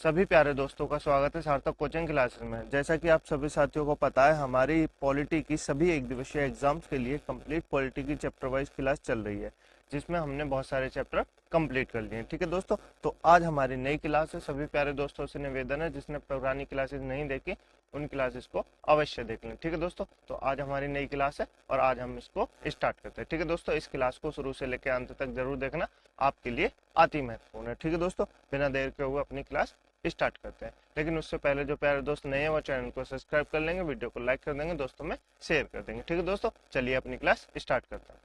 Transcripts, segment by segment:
सभी प्यारे दोस्तों का स्वागत है सार्थक कोचिंग क्लासेस में। जैसा कि आप सभी साथियों को पता है, हमारी पॉलिटी की सभी एक दिवसीय एग्जाम्स के लिए कंप्लीट पॉलिटी की चैप्टर वाइज क्लास चल रही है, जिसमें हमने बहुत सारे चैप्टर कंप्लीट कर लिए हैं। ठीक है दोस्तों, तो आज हमारी नई क्लास है। सभी प्यारे दोस्तों से निवेदन है, जिसने पुरानी क्लासेस नहीं देखी उन क्लासेस को अवश्य देख लें। ठीक है दोस्तों, तो आज हमारी नई क्लास है और आज हम इसको स्टार्ट करते हैं। ठीक है दोस्तों, इस क्लास को शुरू से लेकर अंत तक जरूर देखना, आपके लिए अति महत्वपूर्ण है। ठीक है दोस्तों, बिना देर के हुए अपनी क्लास स्टार्ट करते हैं। लेकिन उससे पहले जो प्यारे दोस्त नए हैं वो चैनल को सब्सक्राइब कर लेंगे, वीडियो को लाइक कर देंगे, दोस्तों में शेयर कर देंगे। ठीक है दोस्तों, चलिए अपनी क्लास स्टार्ट करते हैं।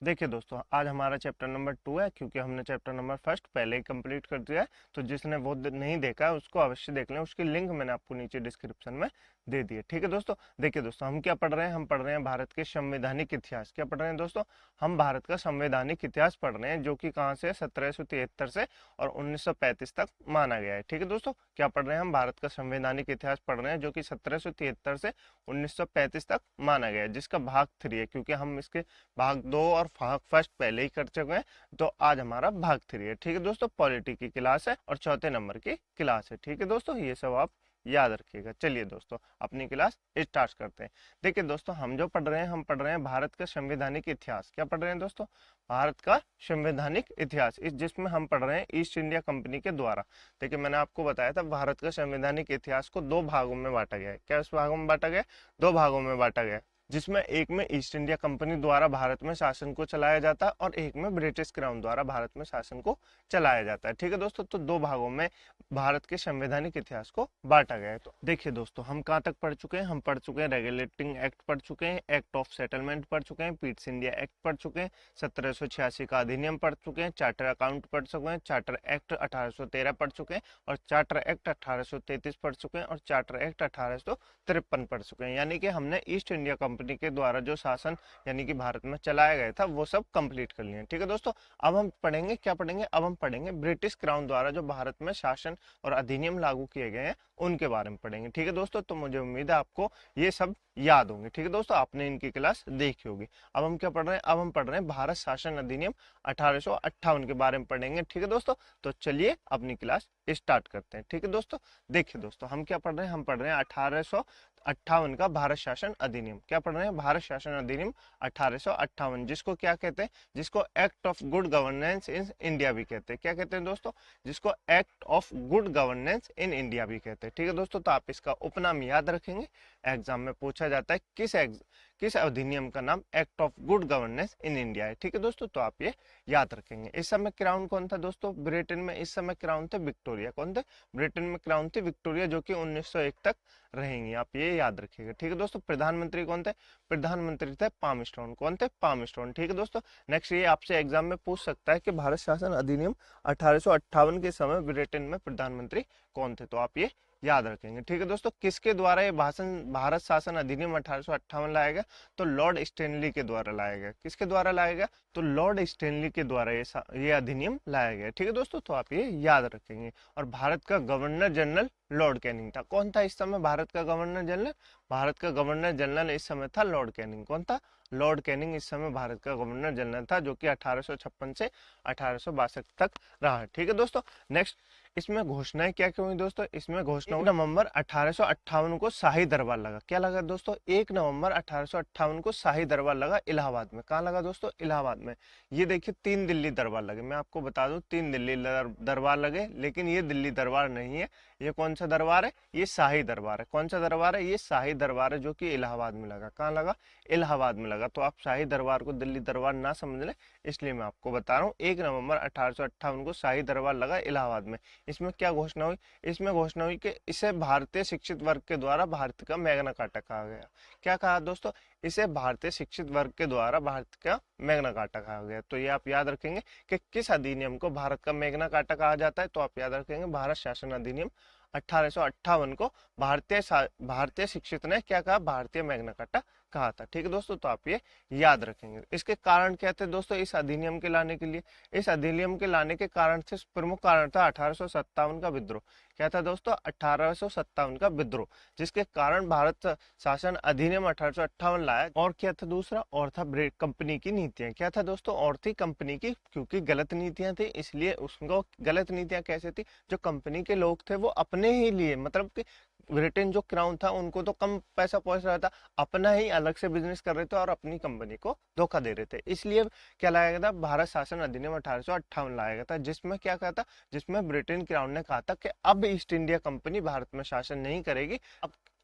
देखिए दोस्तों, आज हमारा चैप्टर नंबर 2 है, क्योंकि हमने चैप्टर नंबर फर्स्ट पहले ही कंप्लीट कर दिया है। तो जिसने वो नहीं देखा है उसको अवश्य देख लें, उसकी लिंक मैंने आपको नीचे डिस्क्रिप्शन में दे दी है। ठीक है दोस्तों, देखिए दोस्तों, हम क्या पढ़ रहे हैं? हम पढ़ रहे हैं भारत के संवैधानिक इतिहास। क्या पढ़ रहे हैं दोस्तों? हम भारत का संवैधानिक इतिहास पढ़ रहे हैं, जो कि कहाँ से 1773 से और 1935 तक माना गया है। ठीक है दोस्तों, क्या पढ़ रहे हैं? हम भारत का संवैधानिक इतिहास पढ़ रहे हैं, जो कि 1773 से 1935 तक माना गया है, जिसका भाग 3 है। क्योंकि हम इसके भाग 2 और भाग फर्स्ट पहले ही कर चुके हैं, तो आज हमारा भाग 3 है। ठीक है दोस्तों, पॉलिटी की क्लास है और चौथे नंबर की क्लास है। ठीक है दोस्तों, ये सब आप याद रखिएगा। चलिए दोस्तों, अपनी क्लास स्टार्ट करते हैं। देखिए दोस्तों, हम जो पढ़ रहे हैं, हम पढ़ रहे हैं भारत का संवैधानिक इतिहास। क्या पढ़ रहे हैं दोस्तों? भारत का संवैधानिक इतिहास, इस जिसमें हम पढ़ रहे हैं ईस्ट इंडिया कंपनी के द्वारा। देखिए, मैंने आपको बताया था भारत का संवैधानिक इतिहास को 2 भागों में बांटा गया है। क्या इस भागों में बांटा गया? 2 भागों में बांटा गया, जिसमें एक में ईस्ट इंडिया कंपनी द्वारा भारत में शासन को चलाया जाता है और एक में ब्रिटिश क्राउन द्वारा भारत में शासन को चलाया जाता है। ठीक है दोस्तों, तो 2 भागों में भारत के संवैधानिक इतिहास को बांटा गया है। तो देखिए दोस्तों, हम कहाँ तक पढ़ चुके हैं? हम पढ़ चुके हैं रेगुलेटिंग एक्ट पढ़ चुके हैं, एक्ट ऑफ सेटलमेंट पढ़ चुके हैं, पीट्स इंडिया एक्ट पढ़ चुके हैं, 1786 का अधिनियम पढ़ चुके हैं, चार्टर अकाउंट पढ़ चुके हैं, चार्टर एक्ट 1813 पढ़ चुके हैं और चार्टर एक्ट 1833 पढ़ चुके हैं और चार्टर एक्ट 1853 पढ़ चुके हैं। यानी कि हमने ईस्ट इंडिया कंपनी के द्वारा जो शासन यानी कि भारत में चलाया गया था वो सब कंप्लीट कर लिए। ठीक है दोस्तों, अब हम पढ़ेंगे, क्या पढ़ेंगे? अब हम पढ़ेंगे ब्रिटिश क्राउन द्वारा जो भारत में शासन और अधिनियम लागू किए गए हैं उनके बारे में पढ़ेंगे। ठीक है दोस्तों, तो मुझे उम्मीद है आपको ये सब याद होंगे। ठीक है दोस्तों, आपने इनकी क्लास देखी होगी। अब हम क्या पढ़ रहे हैं? अब हम पढ़ रहे हैं भारत शासन अधिनियम 1858 के बारे में पढ़ेंगे। ठीक है दोस्तों, तो चलिए अपनी क्लास स्टार्ट करते हैं। ठीक है दोस्तों, देखिए दोस्तों, हम क्या पढ़ रहे हैं? हम पढ़ रहे हैं 1858 का भारत शासन अधिनियम। क्या पढ़ रहे हैं? भारत शासन अधिनियम 1858, जिसको क्या कहते हैं? जिसको act of good governance in India भी कहते हैं। क्या कहते हैं दोस्तों? जिसको act of good governance in India भी कहते हैं। ठीक है दोस्तों, तो आप इसका उपनाम याद रखेंगे। एग्जाम में पूछा जाता है किस अधिनियम का नाम act of good governance in India है। ठीक है दोस्तों, तो आप ये याद रखेंगे। इस समय क्राउन कौन था दोस्तों? ब्रिटेन में इस समय क्राउन थे विक्टोरिया। कौन थे? ब्रिटेन में क्राउन थी विक्टोरिया, जो कि 1901 तक रहेंगी। आप ये याद रखिएगा। ठीक है दोस्तों, प्रधानमंत्री कौन थे? प्रधानमंत्री थे पामस्टोन। कौन थे? पामस्टोन। ठीक है दोस्तों, नेक्स्ट ये आपसे एग्जाम में पूछ सकता है कि भारत शासन अधिनियम 1858 के समय ब्रिटेन में प्रधानमंत्री कौन थे, तो आप ये याद रखेंगे। ठीक है दोस्तों, किसके द्वारा ये भारत शासन अधिनियम 1858 लाया गया? तो लॉर्ड स्टैनली के द्वारा लाया गया। किसके द्वारा लाया गया? तो लॉर्ड स्टैनली के द्वारा ये अधिनियम लाया गया। ठीक है दोस्तों, तो आप ये याद रखेंगे। और भारत का गवर्नर जनरल लॉर्ड कैनिंग था। कौन था इस समय भारत का गवर्नर जनरल? भारत का गवर्नर जनरल इस समय था लॉर्ड कैनिंग। कौन था? लॉर्ड कैनिंग इस समय भारत का गवर्नर जनरल था, जो कि 1856 से 1862 तक रहा है। ठीक है दोस्तों, नेक्स्ट इसमें घोषणाएं क्या क्या हुई दोस्तों? इसमें घोषणा 1 नवंबर 1858 को शाही दरबार लगा। क्या लगा दोस्तों? 1 नवंबर 1858 को शाही दरबार लगा इलाहाबाद में। कहाँ लगा दोस्तों? इलाहाबाद में। ये देखिए 3 दिल्ली दरबार लगे। मैं आपको बता दूं 3 दिल्ली दरबार लगे, लेकिन ये दिल्ली दरबार नहीं है। ये कौन सा दरबार है? ये शाही दरबार है। कौन सा दरबार है? ये शाही दरबार है, जो कि इलाहाबाद में लगा। कहाँ लगा? इलाहाबाद में लगा। तो आप शाही दरबार को दिल्ली दरबार ना समझ लें, इसलिए मैं आपको बता रहा हूँ 1 नवंबर 1858 को शाही दरबार लगा इलाहाबाद में। इसमें क्या घोषणा हुई? इसमें घोषणा हुई कि इसे भारतीय शिक्षित वर्ग के द्वारा भारत का मैग्ना कार्टा कहा गया। क्या कहा दोस्तों? इसे भारतीय शिक्षित वर्ग के द्वारा भारत का मैग्ना कार्टा कहा गया। तो ये आप याद रखेंगे कि किस अधिनियम को भारत का मैग्ना कार्टा कहा जाता है, तो आप याद रखेंगे भारत शासन अधिनियम 1858 को भारतीय शिक्षित ने क्या कहा, भारतीय मैग्ना कार्टा कहा था। ठीक है दोस्तों, तो आप ये याद रखेंगे। इसके कारण क्या थे दोस्तों इस अधिनियम के लाने के लिए? इस अधिनियम के लाने के कारण से प्रमुख कारण था 1857 का विद्रोह। क्या था दोस्तों? 1857 का विद्रोह, जिसके कारण भारत शासन अधिनियम 1858 लाया। और क्या था दूसरा? और था कंपनी की नीतियां। क्या था दोस्तों? और थी कंपनी की, क्योंकि गलत नीतियां थी इसलिए उसको गलत नीतियां कैसे थी? जो कंपनी के लोग थे वो अपने ही लिए, मतलब कि ब्रिटेन जो क्राउन था उनको तो कम पैसा पहुंच रहा था, अपना ही अलग से बिजनेस कर रहे थे और अपनी कंपनी को धोखा दे रहे थे। इसलिए क्या लाया गया था? भारत शासन अधिनियम 1858 लाया गया था, जिसमें क्या कहा था? जिसमें ब्रिटेन क्राउन ने कहा था कि अब ईस्ट इंडिया कंपनी भारत में शासन नहीं करेगी।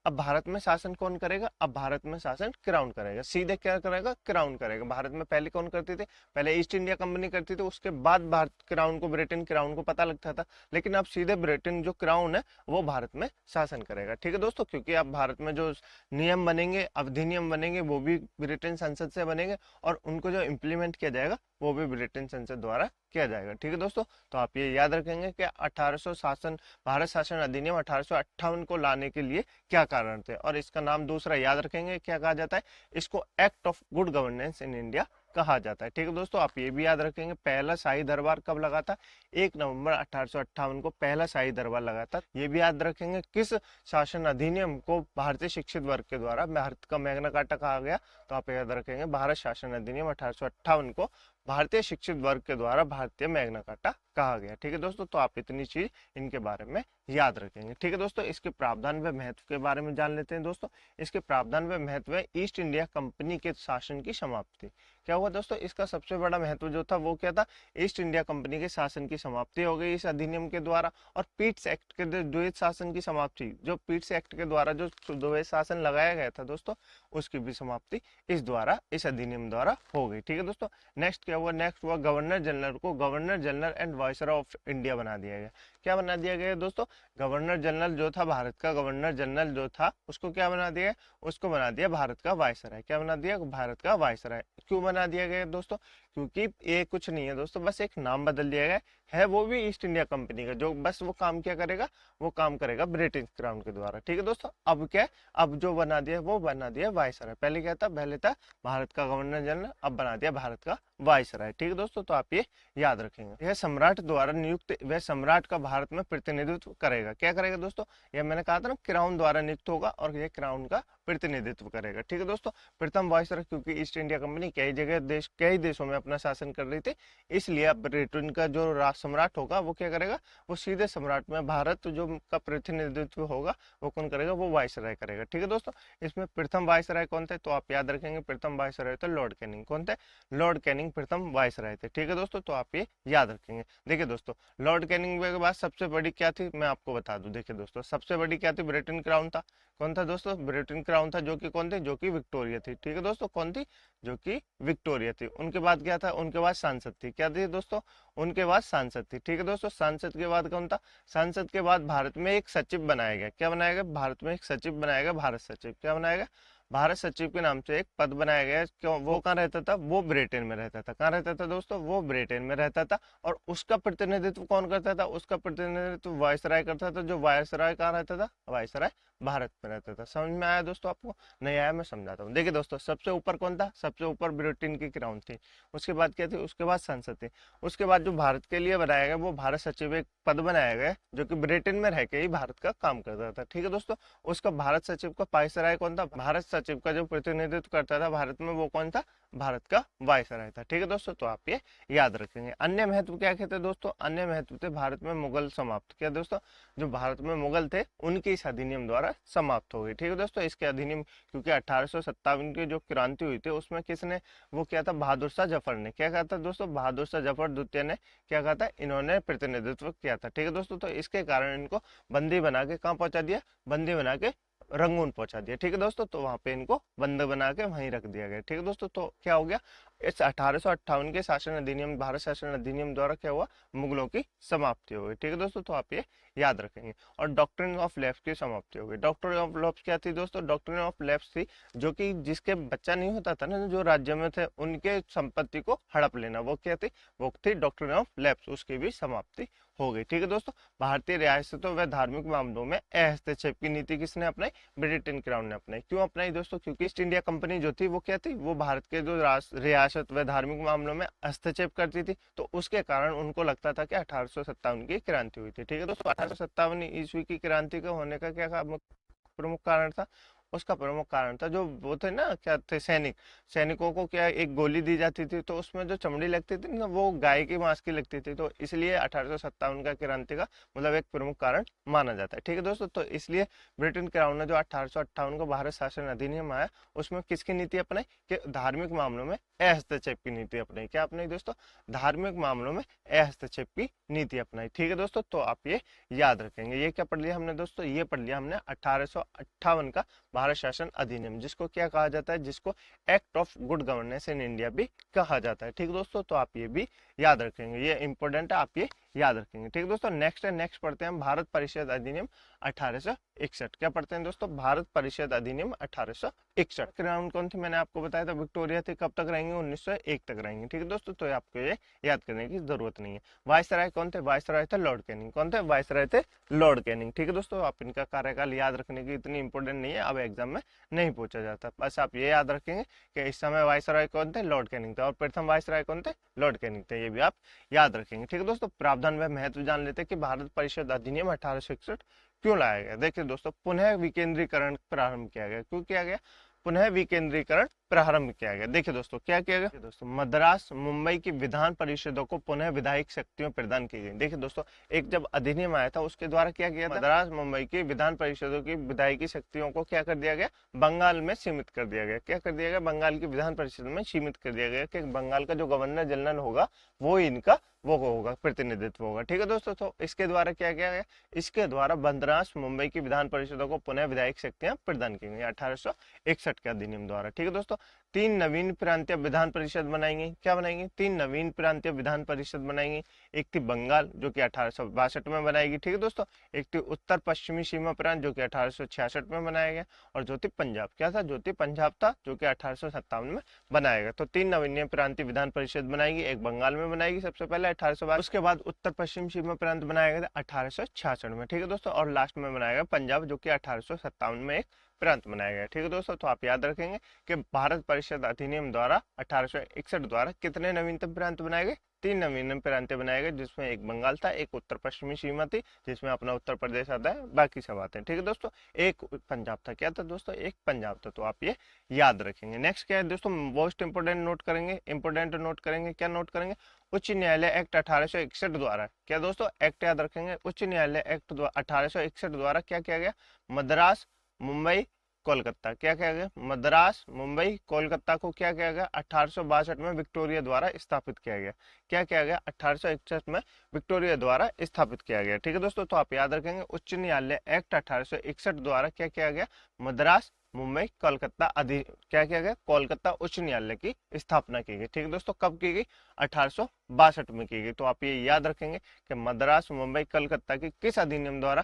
अब भारत में शासन कौन करेगा? अब भारत में शासन क्राउन करेगा। सीधे क्या करेगा? क्राउन करेगा। भारत में पहले कौन करती थी? पहले ईस्ट इंडिया कंपनी करती थी, उसके बाद भारत क्राउन को, ब्रिटेन क्राउन को पता लगता था। लेकिन अब सीधे ब्रिटेन जो क्राउन है वो भारत में शासन करेगा। ठीक है दोस्तों, क्योंकि अब भारत में जो नियम बनेंगे, अधिनियम बनेंगे, वो भी ब्रिटेन संसद से बनेंगे और उनको जो इम्प्लीमेंट किया जाएगा वो भी ब्रिटेन संसद द्वारा किया जाएगा। ठीक है दोस्तों, तो आप ये याद रखेंगे कि 1800 शासन, भारत शासन अधिनियम 1858 को लाने के लिए क्या कारण थे। और इसका नाम दूसरा याद रखेंगे, क्या कहा जाता है? इसको act of good governance in India कहा जाता है। ठीक है दोस्तों, आप ये भी याद रखेंगे। पहला शाही दरबार कब लगा था? 1 नवंबर 1858 को पहला शाही दरबार लगा था। ये भी याद रखेंगे। किस शासन अधिनियम को भारतीय शिक्षित वर्ग के द्वारा भारत का मैग्ना कार्टा कहा गया? तो आप याद रखेंगे, भारत शासन अधिनियम 1858 को भारतीय शिक्षित वर्ग के द्वारा भारतीय मैग्ना कार्टा कहा गया। ठीक है दोस्तों, तो आप इतनी चीज इनके बारे में याद रखेंगे। ठीक है दोस्तों, इसके प्रावधान व महत्व के बारे में जान लेते हैं दोस्तों। इसके प्रावधान व महत्व है ईस्ट इंडिया कंपनी के शासन की समाप्ति। क्या हुआ दोस्तों? इसका सबसे बड़ा महत्व जो था वो क्या था? ईस्ट इंडिया कंपनी के शासन की समाप्ति हो गई इस अधिनियम के द्वारा। और पीट्स एक्ट के द्वैत शासन की समाप्ति, जो पीट्स एक्ट के द्वारा जो द्वैत शासन लगाया गया था दोस्तों, उसकी भी समाप्ति इस अधिनियम द्वारा हो गई। ठीक है दोस्तों, नेक्स्ट क्या हुआ? नेक्स्ट हुआ गवर्नर जनरल को governor general and viceroy of India बना दिया गया। क्या बना दिया गया दोस्तों? गवर्नर जनरल जो था, भारत का गवर्नर जनरल जो था, उसको क्या बना दिया? उसको बना दिया भारत का वायसराय। क्या बना दिया? भारत का वायसराय। क्यों बना दिया गया दोस्तों? क्योंकि ये कुछ नहीं है दोस्तों, बस एक नाम बदल दिया गया है, वो भी ईस्ट इंडिया कंपनी का, जो बस वो काम क्या करेगा? वो काम करेगा ब्रिटिश क्राउन के द्वारा। ठीक है दोस्तों, अब क्या है? अब जो बना दिया वो बना दिया वायसराय। पहले क्या था? पहले था भारत का गवर्नर जनरल, अब बना दिया भारत का वायसराय। ठीक है दोस्तों, तो आप ये याद रखेंगे। यह सम्राट द्वारा नियुक्त, वह सम्राट का भारत में प्रतिनिधित्व करेगा। क्या करेगा दोस्तों? यह मैंने कहा था ना, क्राउन द्वारा नियुक्त होगा और यह क्राउन का प्रतिनिधित्व करेगा। ठीक है दोस्तों, प्रथम वायसराय, क्योंकि ईस्ट इंडिया कंपनी कई देशों में अपना शासन कर रही थी, इसलिए अब ब्रिटेन का जो सम्राट होगा वो क्या करेगा? वो सीधे सम्राट में भारत जो का प्रतिनिधित्व होगा वो कौन करेगा? वो वायसराय करेगा। ठीक है दोस्तों, इसमें प्रथम वायसराय कौन थे? तो आप याद रखेंगे, प्रथम वायसराय थे लॉर्ड कैनिंग। कौन थे? लॉर्ड कैनिंग प्रथम वायसराय थे। ठीक है दोस्तों, तो आप ये याद रखेंगे। देखिए दोस्तों, लॉर्ड कैनिंग के बाद सबसे बड़ी क्या थी मैं आपको बता दूं। देखिए दोस्तों, सबसे बड़ी क्या थी? ब्रिटेन क्राउन था। कौन था दोस्तों? ब्रिटेन क्राउन था, जो कि कौन थे? जो कि विक्टोरिया थी। ठीक है दोस्तों, कौन थी? जो कि विक्टोरिया थी। उनके बाद क्या था? उनके बाद सांसद थी। क्या थी दोस्तों? उनके बाद सांसद थी। ठीक है दोस्तों, सांसद के बाद कौन था? सांसद के बाद भारत में एक सचिव बनाया गया। क्या बनाया गया? भारत में एक सचिव बनाया गया, भारत सचिव। क्या बनाया गया? भारत सचिव के नाम से एक पद बनाया गया। क्यों? वो कहाँ रहता था? वो ब्रिटेन में रहता था। कहाँ रहता था दोस्तों? वो ब्रिटेन में रहता था। और उसका प्रतिनिधित्व कौन करता था? उसका प्रतिनिधित्व वायसराय करता था। जो वायसराय कहाँ रहता था? वायसराय भारत में रहता था। समझ में आया दोस्तों? आपको नहीं आया मैं समझाता हूँ। देखिए दोस्तों, सबसे ऊपर कौन था? सबसे ऊपर ब्रिटेन की क्राउन थी। उसके बाद क्या थी? उसके बाद संसद थी। उसके बाद जो भारत के लिए बनाया गया वो भारत सचिव एक पद बनाया गया, जो कि ब्रिटेन में रह के ही भारत का काम करता था। ठीक है दोस्तों, उसका भारत सचिव का वायसराय कौन था? भारत सचिव का जो प्रतिनिधित्व करता था भारत में वो कौन था? भारत का वायसराय था। ठीक है दोस्तों, तो आप ये याद रखेंगे। अन्य महत्व क्या थे दोस्तों? अन्य महत्व थे भारत में मुगल समाप्त। क्या दोस्तों? जो भारत में मुगल थे उनकी इस अधिनियम द्वारा समाप्त हो गई। ठीक है दोस्तों, इसके अधिनियम, क्योंकि 1857 की जो क्रांति हुई थी उसमें किसने वो किया था? बहादुर शाह जफर ने। क्या कहा था दोस्तों? बहादुर शाह जफर द्वितीय ने क्या कहा था? इन्होंने प्रतिनिधित्व किया था। ठीक है दोस्तों, तो इसके कारण इनको बंदी बना के कहाँ पहुंचा दिया? बंदी बना के रंगून पहुंचा दिया। ठीक है दोस्तों, तो वहां पे इनको बंद बना के वहीं रख दिया गया। ठीक है दोस्तों, तो क्या हो गया? इस 1858 के शासन अधिनियम, भारत शासन अधिनियम द्वारा क्या हुआ, मुगलों की समाप्ति हो गई। ठीक है दोस्तों, तो आप ये याद रखेंगे। और डॉक्ट्रिन ऑफ लैप्स की समाप्ति हो गई। डॉक्ट्रिन ऑफ लैप्स क्या थी दोस्तों? डॉक्ट्रिन ऑफ लैप्स थी जो कि जिसके बच्चा नहीं होता था ना, जो राज्य में थे, उनके संपत्ति को हड़प लेना, वो क्या थी? वो थी डॉक्ट्रिन ऑफ लैप्स, उसकी भी समाप्ति हो गई। ठीक है दोस्तों, भारतीय रियासतों व धार्मिक मामलों में हस्तक्षेप की नीति किसने अपनाई? ब्रिटेन क्राउन ने अपनाई। क्यों अपनाई दोस्तों? क्योंकि ईस्ट इंडिया कंपनी जो थी वो क्या थी? वो भारत के जो रियासत व धार्मिक मामलों में हस्तक्षेप करती थी, तो उसके कारण उनको लगता था कि 1857 की क्रांति हुई थी। ठीक है दोस्तों, 1857 ईस्वी की क्रांति का होने का क्या प्रमुख कारण था? उसका प्रमुख कारण था जो वो थे ना, क्या थे, सैनिकों को क्या एक गोली दी जाती थी, तो उसमें जो चमड़ी लगती थी ना, वो गाय की मांस की लगती थी, तो इसलिए 1857 का क्रांति का मतलब एक प्रमुख कारण माना जाता है। ठीक है दोस्तों, तो इसलिए ब्रिटेन क्राउन ने जो 1858 को भारत शासन अधिनियम आया, उसमें किसकी नीति अपनाई? कि धार्मिक मामलों में हस्तक्षेप की नीति अपनाई। क्या अपनाई दोस्तों? धार्मिक मामलों में हस्तक्षेप की नीति अपनाई। ठीक है दोस्तों, तो आप ये याद रखेंगे। ये क्या पढ़ लिया हमने दोस्तों? ये पढ़ लिया हमने 1858 का भारत शासन अधिनियम, जिसको क्या कहा जाता है? जिसको act of good governance in India भी कहा जाता है। ठीक है दोस्तों, तो आप ये भी याद रखेंगे, ये इंपॉर्टेंट है, आप ये याद रखेंगे। ठीक है दोस्तों, नेक्स्ट पढ़ते हैं हम भारत परिषद अधिनियम 1861। क्या पढ़ते हैं दोस्तों? भारत परिषद अधिनियम 1861। क्राउन कौन थी? मैंने आपको बताया था विक्टोरिया थी। कब तक रहेंगे? 1901 तक रहेंगे। ठीक है दोस्तों, तो आपको ये याद करने की जरूरत नहीं है। वायसराय कौन थे? वायसराय थे लॉर्ड कैनिंग। कौन थे? वायसराय थे लॉर्ड कैनिंग। ठीक है दोस्तों, आप इनका कार्यकाल याद रखने की इतनी इंपॉर्टेंट नहीं है, अब एग्जाम में नहीं पूछा जाता। बस आप ये याद रखेंगे कि इस समय वायसराय कौन थे? लॉर्ड कैनिंग थे। और प्रथम वायसराय कौन थे? लॉर्ड कैनिंग थे। ये भी आप याद रखेंगे। ठीक है दोस्तों, प्रावधान व महत्व जान लेते हैं कि भारत परिषद अधिनियम 1861 क्यों लाया गया। देखिए दोस्तों, पुनः विकेंद्रीकरण प्रारंभ किया गया। क्यों किया गया? पुनः विकेंद्रीकरण प्रारंभ किया गया। देखिए दोस्तों, क्या किया गया दोस्तों? मद्रास मुंबई की विधान परिषदों को पुनः विधायिक शक्तियां प्रदान की गई। देखिए दोस्तों, एक जब अधिनियम आया था, उसके द्वारा क्या किया था? मद्रास मुंबई की विधान परिषदों की विधायिकी शक्तियों को क्या कर दिया गया? बंगाल में सीमित कर दिया गया। क्या कर दिया गया? बंगाल की विधान परिषद में सीमित कर दिया गया कि बंगाल का जो गवर्नर जनरल होगा वो इनका वो होगा, प्रतिनिधित्व होगा। ठीक है दोस्तों, तो इसके द्वारा क्या किया गया? इसके द्वारा मद्रास मुंबई की विधान परिषदों को पुनः विधायिक शक्तियां प्रदान की गई 1861 के अधिनियम द्वारा। ठीक है दोस्तों, 3 नवीन प्रांतीय विधान परिषद बनाएंगे। क्या बनाएंगे? 3 नवीन प्रांतीय विधान परिषद बनाएंगे। एक थी बंगाल जो कि 1862 में बनाएगी। ठीक है दोस्तों, एक थी उत्तर पश्चिमी सीमा प्रांत जो कि 1866 में बनाया गया, और जो थी पंजाब। क्या था? जो थी पंजाब था, जो कि 1857 में बनाया गया। तो 3 नवीन प्रांतीय विधान परिषद बनाएगी। एक बंगाल में बनाएगी सबसे पहले 1862, उसके बाद उत्तर पश्चिम सीमा प्रांत बनाया गया 1866 में। ठीक है दोस्तों, और लास्ट में बनाया गया पंजाब जो कि 1857 में एक प्रांत बनाया गया। ठीक है दोस्तों, तो आप याद रखेंगे कि भारत परिषद अधिनियम द्वारा 1861 द्वारा कितने नवीनतम प्रांत बनाए गए? 3 नवीनतम प्रांत बनाए गए, जिसमें एक बंगाल था, एक उत्तर पश्चिमी सीमा थी जिसमें अपना उत्तर प्रदेश आता है, बाकी सब आते हैं। ठीक है दोस्तों, एक पंजाब था। क्या था दोस्तों? एक पंजाब था। तो आप ये याद रखेंगे। नेक्स्ट क्या है दोस्तों? मोस्ट इंपोर्टेंट नोट करेंगे, इंपोर्टेंट नोट करेंगे। क्या नोट करेंगे? उच्च न्यायालय एक्ट 1861 द्वारा। क्या दोस्तों? एक्ट याद रखेंगे। उच्च न्यायालय एक्ट 1861 द्वारा क्या किया गया? मद्रास मुंबई कोलकाता। क्या किया गया? मद्रास मुंबई कोलकाता को क्या किया गया? 1862 में विक्टोरिया द्वारा स्थापित किया गया। क्या किया गया? 1861 में विक्टोरिया द्वारा स्थापित किया गया। ठीक है दोस्तों, तो आप याद रखेंगे उच्च न्यायालय एक्ट 1861 द्वारा क्या किया गया? मद्रास मुंबई कोलकाता क्या किया गया? कोलकाता उच्च न्यायालय की स्थापना की गई। ठीक है दोस्तों, कब की गई? 1862 में की गई। तो आप ये याद रखेंगे कि मद्रास मुंबई कोलकाता की किस अधिनियम द्वारा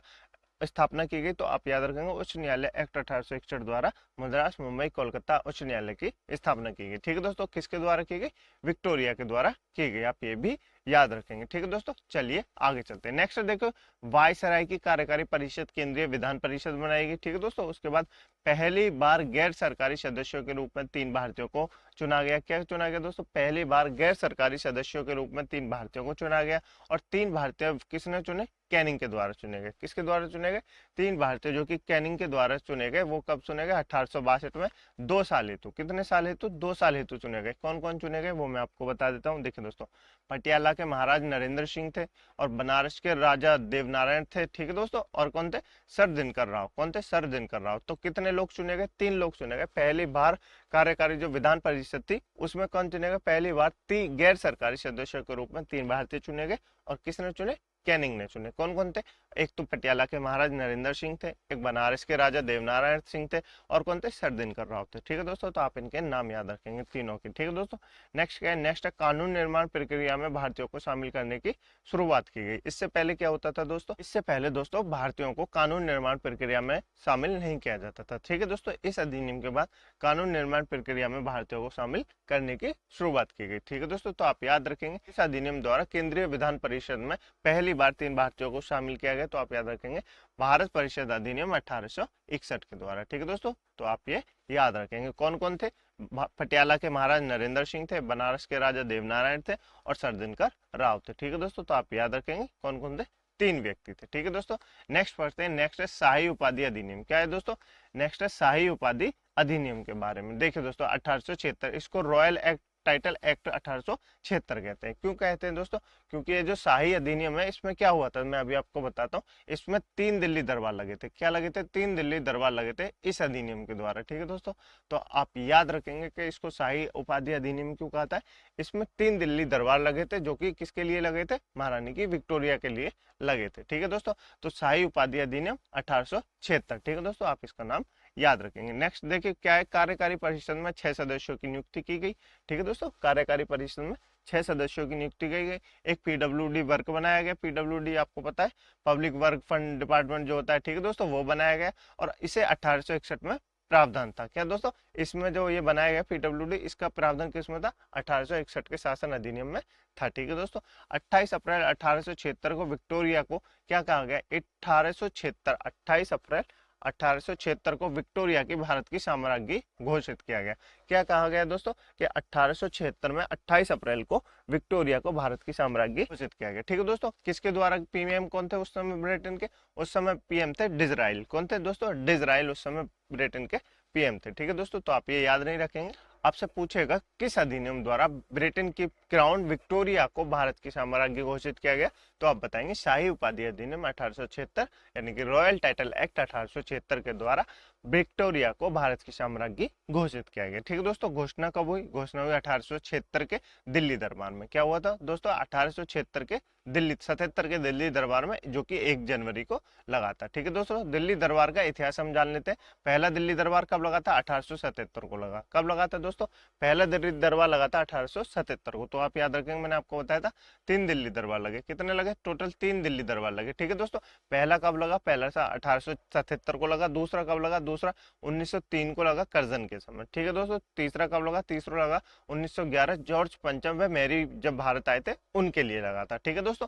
स्थापना की गई? तो आप याद रखेंगे उच्च न्यायालय एक्ट 1861 द्वारा मद्रास मुंबई कोलकाता उच्च न्यायालय की स्थापना की गई। ठीक है दोस्तों, किसके द्वारा की गई? विक्टोरिया के द्वारा की गई। आप ये भी याद रखेंगे। ठीक है दोस्तों, चलिए आगे चलते हैं। नेक्स्ट देखो, वायसराय की कार्यकारी परिषद केंद्रीय विधान परिषद बनाएगी। ठीक है दोस्तों, उसके बाद पहली बार गैर सरकारी सदस्यों के रूप में 3 भारतीयों को चुना गया। क्या चुना गया दोस्तों? पहली बार गैर सरकारी सदस्यों के रूप में 3 भारतीयों को चुना गया। और 3 भारतीय किसने चुने? कैनिंग के द्वारा चुने गए। किसके द्वारा चुने गए? 3 भारतीय जो कि कैनिंग के द्वारा चुने गए। वो कब चुने गए? 1862 में 2 साल हेतु। कितने साल हेतु? 2 साल हेतु चुने गए। कौन कौन चुने गए वो मैं आपको बता देता हूँ। देखिए दोस्तों, पटियाला के महाराज नरेंद्र सिंह थे, और बनारस के राजा देवनारायण थे। ठीक है दोस्तों, और कौन थे? सर दिनकर राव। कौन थे? सर दिनकर राव। तो कितने लोग चुने गए? 3 लोग चुने गए। पहली बार कार्यकारी जो विधान परिषद थी उसमें कौन चुने गए? पहली बार 3 गैर सरकारी सदस्यों के रूप में 3 भारतीय चुने गए। और किसने चुने? कैनिंग ने चुने। कौन कौन थे? एक तो पटियाला के महाराज नरेंद्र सिंह थे, एक बनारस के राजा देवनारायण सिंह थे, और कौन थे? सरदिनकर राव थे। ठीक है दोस्तों, तो आप इनके नाम याद रखेंगे तीनों के। ठीक है दोस्तों, नेक्स्ट क्या है? नेक्स्ट है कानून निर्माण प्रक्रिया में भारतीयों को शामिल करने की शुरुआत की गई। इससे पहले क्या होता था दोस्तों? इससे पहले दोस्तों भारतीयों को कानून निर्माण प्रक्रिया में शामिल नहीं किया जाता था। ठीक है दोस्तों, इस अधिनियम के बाद कानून निर्माण प्रक्रिया में भारतीयों को शामिल करने की शुरुआत की गई। ठीक है दोस्तों, तो आप याद रखेंगे इस अधिनियम द्वारा केंद्रीय विधान परिषद में पहली बार 3 भारतीयों को शामिल किया गया। तो आप याद रखेंगे भारत परिषद अधिनियम 1861 के द्वारा। ठीक है दोस्तों, तो आप ये याद रखेंगे। कौन कौन थे? पटियाला के महाराज नरेंद्र सिंह थे, बनारस के राजा देवनारायण थे, और सरदिनकर राव थे। ठीक है दोस्तों, तो आप याद रखेंगे कौन कौन थे? 3 व्यक्ति थे। ठीक है दोस्तों, नेक्स्ट पढ़ते हैं। नेक्स्ट है शाही उपाधि अधिनियम। क्या है दोस्तों? नेक्स्ट है शाही उपाधि अधिनियम के बारे में। देखिए दोस्तों, 1876, इसको रॉयल एक्ट टाइटल एक्ट 1876 कहते हैं। क्यों कहते हैं दोस्तों? क्योंकि ये जो शाही अधिनियम है, इसमें क्या हुआ था मैं अभी आपको बताता हूँ। इसमें 3 दिल्ली दरबार लगे थे। क्या लगे थे? 3 दिल्ली दरबार लगे थे इस अधिनियम के द्वारा। ठीक है दोस्तों, तो आप याद रखेंगे कि इसको शाही उपाधि अधिनियम क्यों कहा था। इसमें 3 दिल्ली दरबार लगे थे, जो कि किसके लिए लगे थे? महारानी की विक्टोरिया के लिए लगे थे। ठीक है दोस्तों, तो शाही उपाधि अधिनियम 1876। ठीक है दोस्तों, आप इसका नाम याद रखेंगे। नेक्स्ट देखिए क्या है? कार्यकारी परिषद में 6 सदस्यों की नियुक्ति की गई। ठीक है दोस्तों, कार्यकारी परिषद में 6 सदस्यों की नियुक्ति की गई। एक पीडब्ल्यूडी वर्क बनाया गया। पीडब्ल्यूडी आपको पता है, पब्लिक वर्क फंड डिपार्टमेंट जो होता है। ठीक है दोस्तों, वो बनाया गया, और इसे 1861 में प्रावधान था। क्या दोस्तों? इसमें जो ये बनाया गया पीडब्ल्यूडी, इसका प्रावधान किसमें था? 1861 के शासन अधिनियम में था। ठीक है दोस्तों, 28 अप्रैल 1876 को विक्टोरिया को क्या कहा गया? 28 अप्रैल 1876 को विक्टोरिया की भारत की साम्राज्ञी घोषित किया गया। क्या कहा गया दोस्तों? कि 1876 में 28 अप्रैल को विक्टोरिया को भारत की साम्राज्ञी घोषित किया गया। ठीक है दोस्तों, किसके द्वारा? पीएम कौन थे उस समय ब्रिटेन के? उस समय पीएम थे डिजराइल। कौन थे दोस्तों? डिजराइल उस समय ब्रिटेन के पीएम थे। ठीक है दोस्तों, तो आप ये याद नहीं रखेंगे। आपसे पूछेगा किस अधिनियम द्वारा ब्रिटेन की क्राउन विक्टोरिया को भारत की साम्राज्ञी घोषित किया गया, तो आप बताएंगे शाही उपाधि अधिनियम 1876, यानी कि रॉयल टाइटल एक्ट 1876 के द्वारा विक्टोरिया को भारत की साम्राज्ञी घोषित किया गया। ठीक है दोस्तों, घोषणा कब हुई? घोषणा हुई 1876 के दिल्ली दरबार में। क्या हुआ था दोस्तों? 1876 के 77 के दिल्ली दरबार में, जो कि 1 जनवरी को लगा था। ठीक है दोस्तों, दिल्ली दरबार का इतिहास हम जान लेते हैं। पहला दिल्ली दरबार कब लगा था? 1877 को लगा। कब लगा था दोस्तों? पहला दिल्ली दरबार लगा था 1877 को। तो आप याद रखेंगे, मैंने आपको बताया था 3 दिल्ली दरबार लगे। कितने लगे? टोटल 3 दिल्ली दरबार लगे। ठीक है दोस्तों, पहला कब लगा? पहला सा 1877 को लगा। दूसरा कब लगा? दूसरा 1903 को लगा, करजन के समय। ठीक है दोस्तों, तीसरा कब लगा? तीसरा लगा 1911, जॉर्ज पंचम व मैरी जब भारत आए थे उनके लिए लगा था। ठीक है दोस्तों,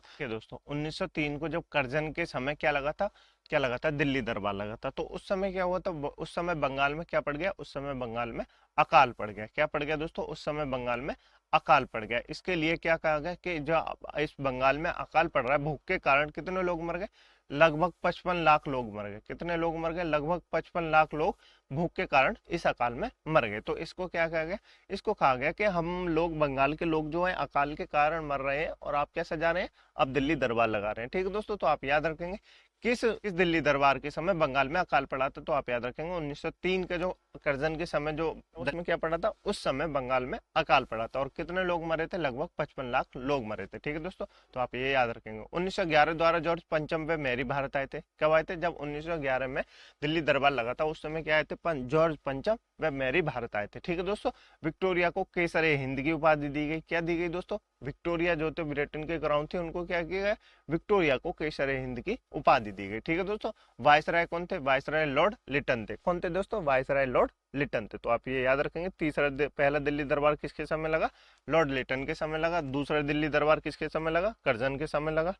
1903 को जब करजन के समय क्या लगा था? क्या लगा था? दिल्ली दरबार लगा था। तो उस समय क्या हुआ था? उस समय बंगाल में क्या पड़ गया? उस समय बंगाल में अकाल पड़ गया। क्या पड़ गया दोस्तों? उस समय बंगाल में अकाल पड़ गया। इसके लिए क्या कहा गया कि जो इस बंगाल में अकाल पड़ रहा है, भूख के कारण कितने लोग मर गए? लगभग 55 लाख लोग मर गए। कितने लोग मर गए? लगभग 55 लाख लोग भूख के कारण इस अकाल में मर गए। तो इसको क्या कहा गया? इसको कहा गया कि हम लोग, बंगाल के लोग जो हैं, अकाल के कारण मर रहे हैं, और आप क्या सजा रहे हैं? अब दिल्ली दरबार लगा रहे हैं। ठीक है दोस्तों, तो आप याद रखेंगे किस दिल्ली दरबार के समय बंगाल में अकाल पड़ा था। तो आप याद रखेंगे 1903 के जो करजन के समय जो उसमें क्या पड़ा था? उस समय बंगाल में अकाल पड़ा था, और कितने लोग मरे थे? लगभग 55 लाख लोग मरे थे। ठीक है दोस्तों, तो आप ये याद रखेंगे। 1911 द्वारा जॉर्ज पंचम व मैरी भारत आए थे। कब आए थे? जब 1911 में दिल्ली दरबार लगा था, उस समय क्या आए थे? जॉर्ज पंचम व मैरी भारत आए थे। ठीक है दोस्तों, विक्टोरिया को केसर हिंद की उपाधि दी गई। क्या दी गई दोस्तों? विक्टोरिया जो थे ब्रिटेन के क्राउन थे, उनको क्या किया गया? विक्टोरिया को केसर हिंद की उपाधि दी गई। ठीक है दोस्तों, वायसराय कौन थे? वायसराय लॉर्ड लिटन थे। कौन थे दोस्तों? वायसराय लॉर्ड लिटन थे। तो आप ये याद रखेंगे। पहला दिल्ली दरबार किसके समय लगा? लॉर्ड लिटन के समय लगा। दूसरा दिल्ली दरबार किसके समय लगा? करजन के समय लगा।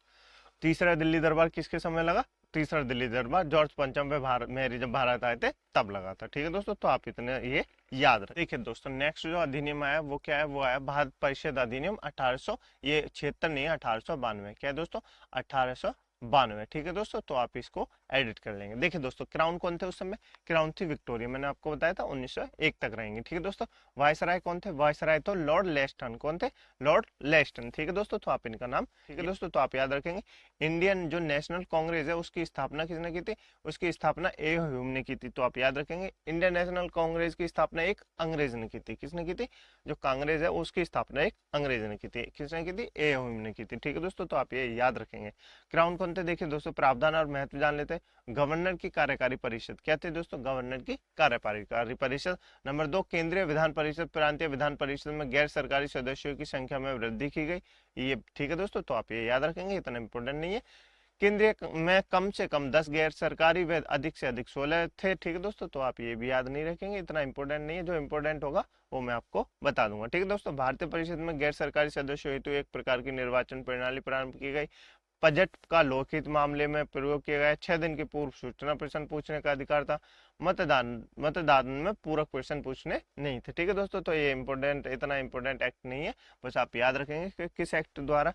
तीसरा दिल्ली दरबार किसके समय लगा? तीसरा दिल्ली दरबार जॉर्ज पंचम में भारत मैरी जब भारत आए थे तब लगा था। ठीक है दोस्तों, तो आप इतने ये याद रखें। देखिए दोस्तों, नेक्स्ट जो अधिनियम आया वो क्या है? वो आया भारत परिषद अधिनियम 1800, ये 76 नहीं है, 1892। क्या है दोस्तों? 1892 1992। ठीक है दोस्तों, तो आप इसको एडिट कर लेंगे। देखिए दोस्तों, क्राउन कौन थे उस समय? क्राउन थी विक्टोरिया, मैंने आपको बताया था 1901 तक रहेंगी। ठीक है दोस्तों, वायसराय कौन थे? वायसराय तो लॉर्ड लेस्टन। कौन थे? लॉर्ड लेस्टन। ठीक है दोस्तों, तो आप इनका नाम, ठीक है दोस्तों, तो आप याद रखेंगे। इंडियन जो नेशनल कांग्रेस है उसकी स्थापना किसने की थी? उसकी स्थापना ए ह्यूम ने की थी। तो आप याद रखेंगे, इंडियन नेशनल कांग्रेस की स्थापना एक अंग्रेज ने की थी। किसने की थी? जो कांग्रेस है उसकी स्थापना एक अंग्रेज ने की थी। किसने की थी? ए ह्यूम ने की थी। ठीक है दोस्तों, तो आप ये याद रखेंगे। क्राउन कौन थे? देखिए दोस्तों, प्रावधान और महत्व जान लेते हैं। गवर्नर की कार्यकारी परिषद क्या थे दोस्तों? गवर्नर की कार्यकारी परिषद। नंबर 2, केंद्रीय विधान परिषद प्रांतीय विधान परिषद में गैर सरकारी सदस्यों की संख्या में वृद्धि की गई। ये ठीक है दोस्तों, तो आप ये याद रखेंगे, इतना इंपॉर्टेंट नहीं है। केंद्रीय में कम से कम 10, गैर सरकारी व अधिक से अधिक 16 थे। ठीक है दोस्तों, तो आप ये भी याद नहीं रखेंगे, इतना इंपॉर्टेंट नहीं है। जो इंपॉर्टेंट होगा वो मैं आपको बता दूंगा। ठीक है दोस्तों, भारतीय परिषद में गैर सरकारी सदस्यों हेतु एक प्रकार की निर्वाचन प्रणाली प्रारंभ की गई। बजट का लोकहित मामले में प्रयोग किया गया। 6 दिन की पूर्व सूचना प्रश्न पूछने का अधिकार था। मतदान में पूरक प्रश्न पूछने नहीं थे। ठीक है दोस्तों, तो ये इंपॉर्टेंट, इतना इंपॉर्टेंट एक्ट नहीं है, बस आप याद रखेंगे कि किस एक्ट द्वारा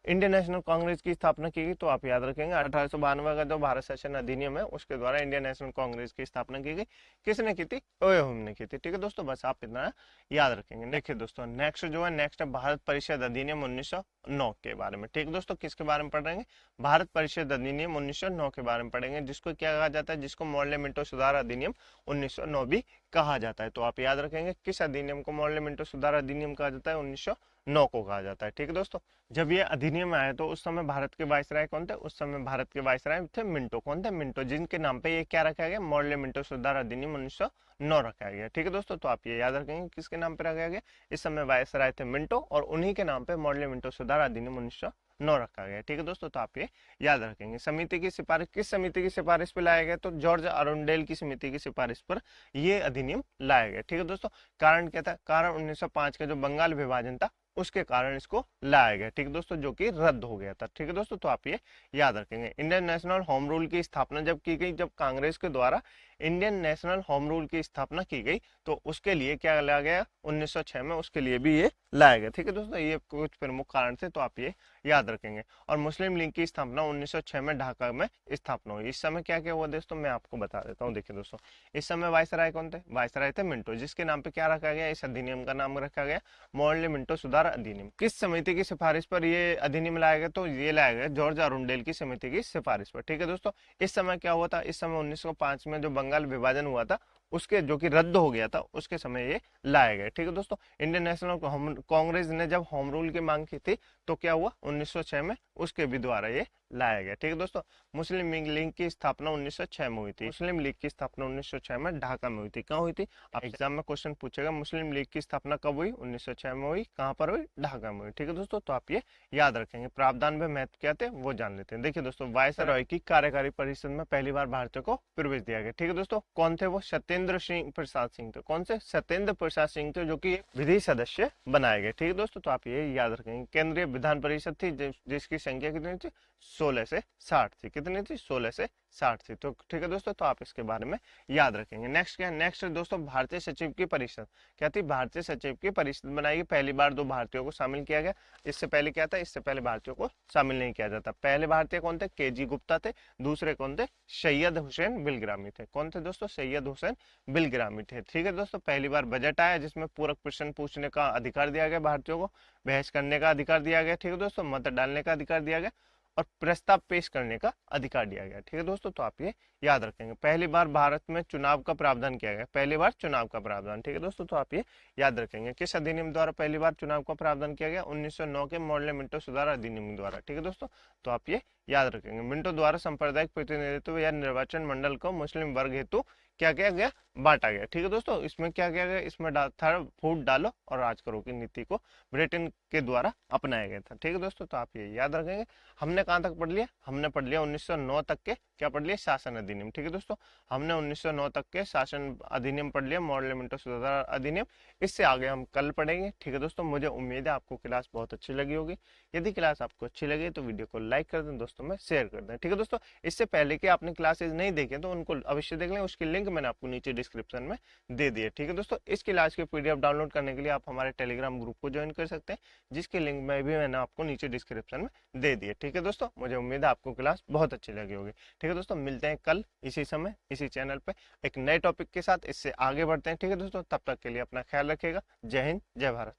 इंडियन नेशनल कांग्रेस की स्थापना की गई। तो आप याद रखेंगे 1892 का जो भारत शासन अधिनियम है उसके द्वारा इंडियन नेशनल कांग्रेस की स्थापना की गई। किसने की थी? ओयो हुम ने की थी। ठीक है दोस्तों, बस आप इतना याद रखेंगे। देखिए दोस्तों, नेक्स्ट जो है, नेक्स्ट है भारत परिषद अधिनियम 1909 के बारे में। ठीक दोस्तों, किसके बारे में पढ़ेंगे? भारत परिषद अधिनियम 1909 के बारे में पढ़ेंगे, जिसको क्या कहा जाता है? जिसको मॉडल मिंटो सुधार अधिनियम 1909 भी कहा जाता है। तो आप याद रखेंगे, किस अधिनियम को मॉडल मिंटो सुधार अधिनियम कहा जाता है? 1909 को कहा जाता है। ठीक है दोस्तों, जब ये अधिनियम आया तो उस समय भारत के वायसराय कौन थे? उस समय भारत के वायसराय थे मिंटो। कौन थे? मिंटो, जिनके नाम पे ये क्या रखा गया? मॉडल मिंटो सुधार अधिनियम 1909 रखा गया। ठीक है दोस्तों, तो आप ये याद रखेंगे, किसके नाम पे रखा गया? इस समय वायसराय थे मिंटो और उन्हीं के नाम पे मॉडल मिंटो सुधार अधिनियम 1909 रखा गया। ठीक है दोस्तों, तो आप ये याद रखेंगे। समिति की सिफारिश, किस समिति की सिफारिश पे लाया गया? तो जॉर्ज अरुंडेल की समिति की सिफारिश पर ये अधिनियम लाया गया। ठीक है दोस्तों, कारण क्या था? कारण 1905 का जो बंगाल विभाजन था उसके कारण इसको लाया गया। ठीक है दोस्तों, जो कि रद्द हो गया था। ठीक है दोस्तों, तो आप ये याद रखेंगे। इंडियन नेशनल होम रूल की स्थापना जब की गई, जब कांग्रेस के द्वारा इंडियन नेशनल होम रूल की स्थापना की गई, तो उसके लिए क्या लाया गया? 1906 में उसके लिए भी ये लाया गया। ठीक है दोस्तों, ये कुछ प्रमुख कारण थे, तो आप ये याद रखेंगे। और मुस्लिम लीग की स्थापना 1906 में ढाका में स्थापना हुई। इस समय क्या क्या हुआ दोस्तों, मैं आपको बता देता हूँ। देखिए दोस्तों, इस समय वायसराय कौन थे? वायसराय थे मिंटो, जिसके नाम पे क्या रखा गया? इस अधिनियम का नाम रखा गया मॉडल मिंटो सुधार अधिनियम। किस समिति की सिफारिश पर ये अधिनियम लाया गया? तो ये लाया गया जॉर्ज अरुंडेल की समिति की सिफारिश पर। ठीक है दोस्तों, इस समय क्या हुआ था? इस समय 1905 में जो बंगाल विभाजन हुआ था उसके, जो कि रद्द हो गया था, उसके समय ये लाया गया। ठीक है दोस्तों, इंडियन नेशनल कांग्रेस ने जब होम रूल की मांग की थी तो क्या हुआ? 1906 में उसके भी द्वारा ये लाया गया। ठीक है दोस्तों, मुस्लिम लीग की स्थापना 1906 में हुई थी। मुस्लिम लीग की स्थापना 1906 में ढाका में हुई थी। कहाँ हुई थी? आप एग्जाम में क्वेश्चन पूछेगा, मुस्लिम लीग की स्थापना कब हुई? 1906 में हुई। कहाँ पर हुई? ढाका में हुई। ठीक है दोस्तों, तो आप ये याद रखेंगे। प्रावधान में महत्व क्या थे वो जान लेते हैं। देखिए दोस्तों, वायसरॉय की कार्यकारी परिषद में पहली बार भारतीयों को प्रवेश दिया गया। ठीक है दोस्तों, कौन थे वो? सत्येंद्र सिंह प्रसाद सिंह थे। कौन से? सत्येंद्र प्रसाद सिंह थे, जो कि विधि सदस्य बनाए गए। ठीक है दोस्तों, तो आप ये याद रखेंगे। केंद्रीय विधान परिषद थी जिसकी संख्या कितनी थी? 16 से 60 थी। कितनी थी? 16 से 60 थी। तो ठीक है दोस्तों, तो आप इसके बारे में याद रखेंगे। नेक्स्ट क्या है? नेक्स्ट दोस्तों, भारतीय सचिव की परिषद क्या थी? भारतीय सचिव की परिषद बनाई गई। पहली बार 2 भारतीयों को शामिल किया गया। इससे पहले क्या था? इससे पहले भारतीयों को शामिल नहीं किया जाता। पहले भारतीय कौन थे? के.जी. गुप्ता थे। दूसरे कौन थे? सैयद हुसैन बिलग्रामी थे। कौन थे दोस्तों? सैयद हुसैन बिलग्रामी थे। ठीक है दोस्तों, पहली बार बजट आया जिसमें पूरक प्रश्न पूछने का अधिकार दिया गया भारतीयों को, बहस करने का अधिकार दिया गया। ठीक है दोस्तों, मत डालने का अधिकार दिया गया और प्रस्ताव पेश करने का अधिकार दिया गया। ठीक है दोस्तों, तो आप ये याद रखेंगे। पहली बार भारत में चुनाव का प्रावधान किया गया। पहली बार चुनाव का प्रावधान। ठीक है दोस्तों, तो आप ये याद रखेंगे। किस अधिनियम द्वारा पहली बार चुनाव का प्रावधान किया गया? 1909 के मॉडल मिंटो सुधार अधिनियम द्वारा। ठीक है दोस्तों, तो आप ये याद रखेंगे। मिंटो द्वारा सांप्रदायिक प्रतिनिधित्व या निर्वाचन मंडल को मुस्लिम वर्ग हेतु क्या किया गया? बांटा गया। ठीक है दोस्तों, इसमें क्या किया गया? इसमें था फूट डालो और राज करो की नीति को ब्रिटेन के द्वारा अपनाया गया था। ठीक है दोस्तों, तो आप ये याद रखेंगे। हमने कहाँ तक पढ़ लिया? हमने पढ़ लिया 1909 तक के क्या पढ़ लिया? शासन अधिनियम। ठीक है दोस्तों, हमने 1909 तक के शासन अधिनियम पढ़ लिया, मॉडल मिंटो सुधार अधिनियम। इससे आगे हम कल पढ़ेंगे। ठीक है दोस्तों, मुझे उम्मीद है आपको क्लास बहुत अच्छी लगी होगी। यदि क्लास आपको अच्छी लगी तो वीडियो को लाइक कर दें दोस्तों। दोस्तों में शेयर कर दें। ठीक है दोस्तों, इससे पहले कि आपने क्लासेज नहीं देखे तो उनको अवश्य देख लें, उसकी लिंक मैंने आपको नीचे डिस्क्रिप्शन में दे दी है। ठीक है दोस्तों, इस क्लास के पीडीएफ डाउनलोड करने के लिए आप हमारे टेलीग्राम ग्रुप को ज्वाइन कर सकते हैं, जिसकी लिंक में भी मैंने आपको नीचे डिस्क्रिप्शन में दे दी है। ठीक है दोस्तों, मुझे उम्मीद है आपको क्लास बहुत अच्छी लगी होगी। ठीक है दोस्तों, मिलते हैं कल इसी समय इसी चैनल पे एक नए टॉपिक के साथ, इससे आगे बढ़ते हैं। ठीक है दोस्तों, तब तक के लिए अपना ख्याल रखिएगा। जय हिंद, जय भारत।